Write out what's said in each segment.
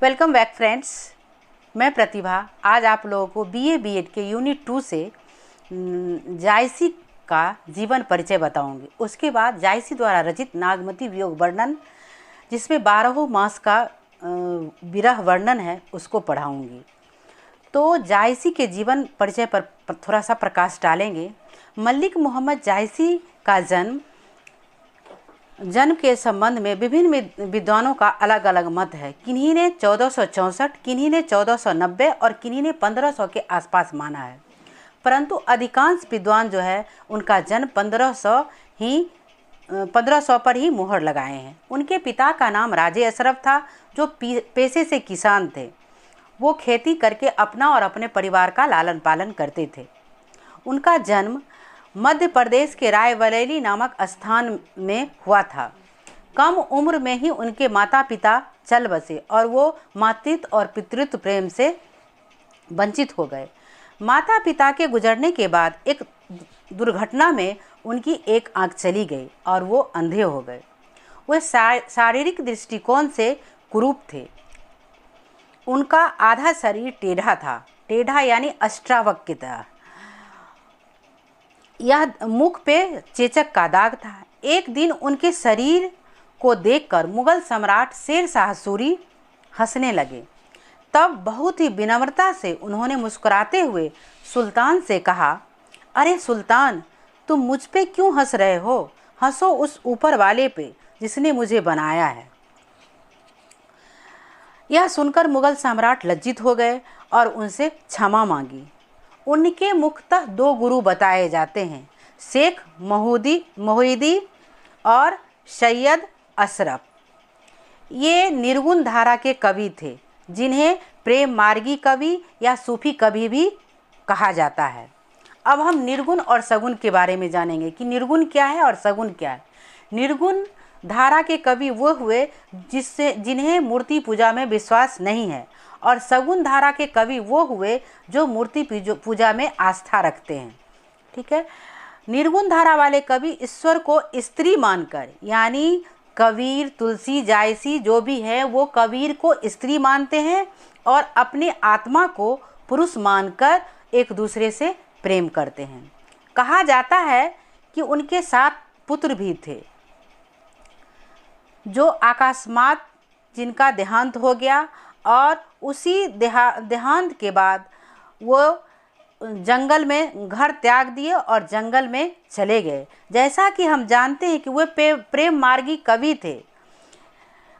Welcome back friends. मैं प्रतिभा आज आप लोगों को बीए बीएड के यूनिट 2 से जायसी का जीवन परिचय बताऊंगी। उसके बाद जायसी द्वारा रचित नागमती वियोग वर्णन, जिसमें 12 मास का विरह वर्णन है, उसको पढ़ाऊंगी। तो जायसी के जीवन परिचय पर थोड़ा सा प्रकाश डालेंगे। मलिक मोहम्मद जायसी का जन्म के संबंध में विभिन्न विद्वानों का अलग अलग मत है। किन्हीं ने 1464, किन्हीं ने 1490 और किन्हीं ने 1500 के आसपास माना है, परंतु अधिकांश विद्वान जो है उनका जन्म 1500 पर ही मुहर लगाए हैं। उनके पिता का नाम राजे अशरफ था, जो पेशे से किसान थे। वो खेती करके अपना और अपने परिवार का लालन पालन करते थे। उनका जन्म मध्य प्रदेश के रायबरेली नामक स्थान में हुआ था। कम उम्र में ही उनके माता पिता चल बसे और वो मातृत्व और पितृत्व प्रेम से वंचित हो गए। माता पिता के गुजरने के बाद एक दुर्घटना में उनकी एक आंख चली गई और वो अंधे हो गए। वे शारीरिक दृष्टिकोण से कुरूप थे। उनका आधा शरीर टेढ़ा था, टेढ़ा यानी अष्टावक्र की तरह। यह मुख पे चेचक का दाग था। एक दिन उनके शरीर को देखकर मुगल सम्राट शेर शाह सूरी हंसने लगे। तब बहुत ही विनम्रता से उन्होंने मुस्कुराते हुए सुल्तान से कहा, अरे सुल्तान, तुम मुझ पे क्यों हंस रहे हो? हंसो उस ऊपर वाले पे जिसने मुझे बनाया है। यह सुनकर मुगल सम्राट लज्जित हो गए और उनसे क्षमा मांगी। उनके मुख्यतः 2 गुरु बताए जाते हैं, शेख मोहिदी और सैयद अशरफ। ये निर्गुण धारा के कवि थे, जिन्हें प्रेम मार्गी कवि या सूफी कवि भी कहा जाता है। अब हम निर्गुण और सगुण के बारे में जानेंगे कि निर्गुण क्या है और सगुण क्या है। निर्गुण धारा के कवि वो हुए जिन्हें मूर्ति पूजा में विश्वास नहीं है, और सगुण धारा के कवि वो हुए जो मूर्ति पूजा में आस्था रखते हैं। ठीक है। निर्गुण धारा वाले कवि ईश्वर को स्त्री मानकर, यानी कबीर, तुलसी, जायसी जो भी है, वो कबीर को स्त्री मानते हैं और अपने आत्मा को पुरुष मानकर एक दूसरे से प्रेम करते हैं। कहा जाता है कि उनके 7 पुत्र भी थे, जो अकस्मात जिनका देहांत हो गया, और उसी देहांत के बाद वो जंगल में घर त्याग दिए और जंगल में चले गए। जैसा कि हम जानते हैं कि वे प्रेम मार्गी कवि थे।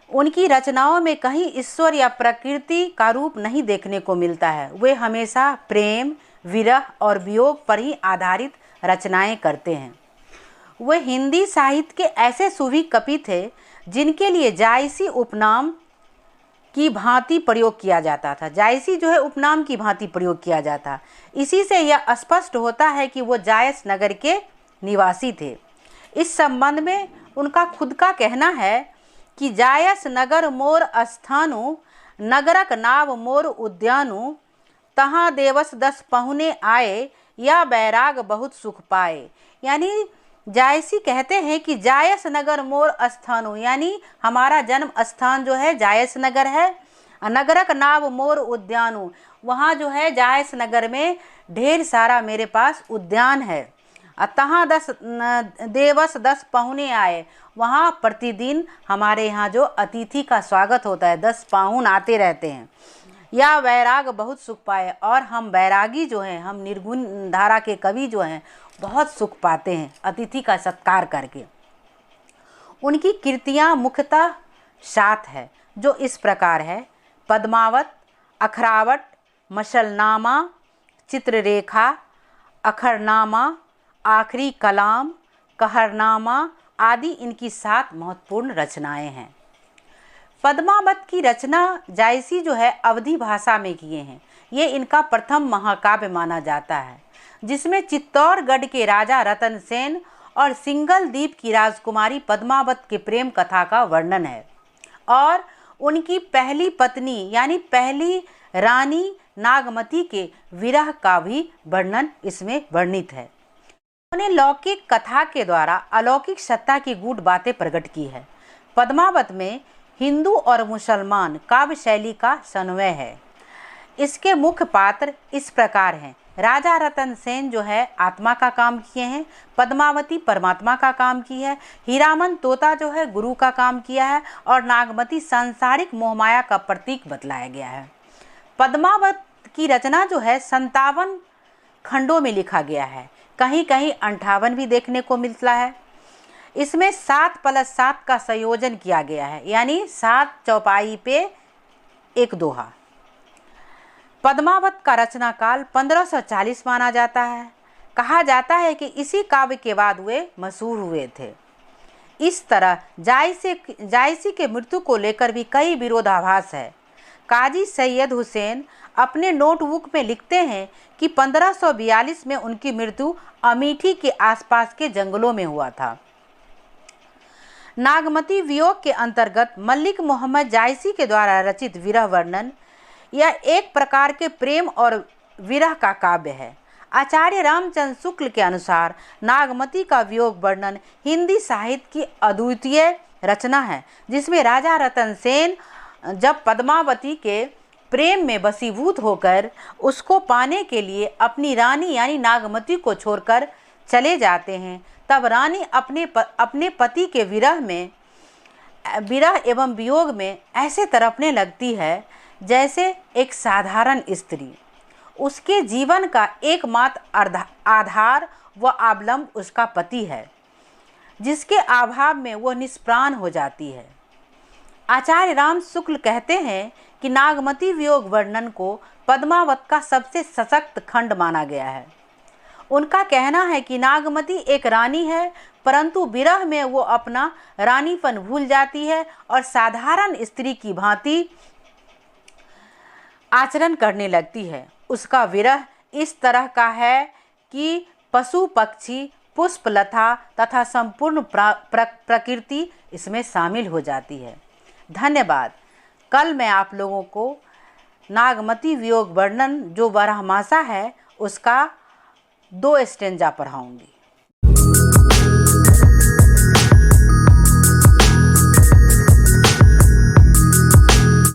उनकी रचनाओं में कहीं ईश्वर या प्रकृति का रूप नहीं देखने को मिलता है। वे हमेशा प्रेम, विरह और वियोग पर ही आधारित रचनाएं करते हैं। वे हिंदी साहित्य के ऐसे सूफी कवि थे जिनके लिए जायसी उपनाम की भांति प्रयोग किया जाता था। जायसी जो है उपनाम की भांति प्रयोग किया जाता। इसी से यह स्पष्ट होता है कि वो जायस नगर के निवासी थे। इस संबंध में उनका खुद का कहना है कि जायस नगर मोर स्थानु, नगरक नाव मोर उद्यानु, तहाँ देवस 10 पहुने आए, या बैराग बहुत सुख पाए। यानी जायसी कहते हैं कि जायस नगर मोर स्थानु, यानी हमारा जन्म स्थान जो है जायस नगर है। नगरक नाव मोर उद्यानु, वहाँ जो है जायस नगर में ढेर सारा मेरे पास उद्यान है। तहाँ 10 देवस 10 पहुने आए, वहाँ प्रतिदिन हमारे यहाँ जो अतिथि का स्वागत होता है, 10 पाहुन आते रहते हैं। या वैराग बहुत सुख पाए, और हम वैरागी जो हैं, हम निर्गुण धारा के कवि जो हैं, बहुत सुख पाते हैं अतिथि का सत्कार करके। उनकी कृतियाँ मुख्यतः 7 है, जो इस प्रकार है: पद्मावत, अखरावट, मशलनामा, चित्ररेखा, अखरनामा, आखिरी कलाम, कहरनामा आदि इनकी 7 महत्वपूर्ण रचनाएं हैं। पद्मावत की रचना जायसी जो है अवधी भाषा में किए हैं। ये इनका प्रथम महाकाव्य माना जाता है, जिसमें चित्तौड़गढ़ के राजा रतन सेन और सिंगल द्वीप की राजकुमारी पद्मावत के प्रेम कथा का वर्णन है, और उनकी पहली पत्नी यानी पहली रानी नागमती के विरह का भी वर्णन इसमें वर्णित है। उन्होंने लौकिक कथा के द्वारा अलौकिक सत्ता की गूढ़ बातें प्रकट की है। पद्मावत में हिंदू और मुसलमान काव्य शैली का समन्वय है। इसके मुख्य पात्र इस प्रकार हैं। राजा रतन सेन जो है आत्मा का काम किए हैं, पद्मावती परमात्मा का काम की है, हीरामन तोता जो है गुरु का काम किया है और नागमती सांसारिक मोहमाया का प्रतीक बतलाया गया है। पद्मावत की रचना जो है 57 खंडों में लिखा गया है, कहीं कहीं 58 भी देखने को मिलता है। इसमें 7+7 का संयोजन किया गया है, यानी 7 चौपाई पे एक दोहा। पद्मावत का रचना काल 1540 माना जाता है। कहा जाता है कि इसी काव्य के बाद वे मशहूर हुए थे। इस तरह जायसी के मृत्यु को लेकर भी कई विरोधाभास है। काजी सैयद हुसैन अपने नोटबुक में लिखते हैं कि 1542 में उनकी मृत्यु अमेठी के आसपास के जंगलों में हुआ था। नागमती वियोग के अंतर्गत मलिक मोहम्मद जायसी के द्वारा रचित विरह वर्णन यह एक प्रकार के प्रेम और विरह का काव्य है। आचार्य रामचंद्र शुक्ल के अनुसार नागमती का वियोग वर्णन हिंदी साहित्य की अद्वितीय रचना है, जिसमें राजा रतन सेन जब पद्मावती के प्रेम में वशीभूत होकर उसको पाने के लिए अपनी रानी यानी नागमती को छोड़कर चले जाते हैं, तब रानी अपने पति के विरह एवं वियोग में ऐसे तड़पने लगती है जैसे एक साधारण स्त्री। उसके जीवन का एकमात्र आधार व अवलंब उसका पति है, जिसके अभाव में वह निष्प्राण हो जाती है। आचार्य राम शुक्ल कहते हैं कि नागमती वियोग वर्णन को पद्मावत का सबसे सशक्त खंड माना गया है। उनका कहना है कि नागमती एक रानी है, परंतु विरह में वो अपना रानीपन भूल जाती है और साधारण स्त्री की भांति आचरण करने लगती है। उसका विरह इस तरह का है कि पशु पक्षी पुष्प लता तथा संपूर्ण प्रकृति इसमें शामिल हो जाती है। धन्यवाद। कल मैं आप लोगों को नागमती वियोग वर्णन जो बारहमासा है उसका 2 स्टेंजा पढ़ाऊंगी।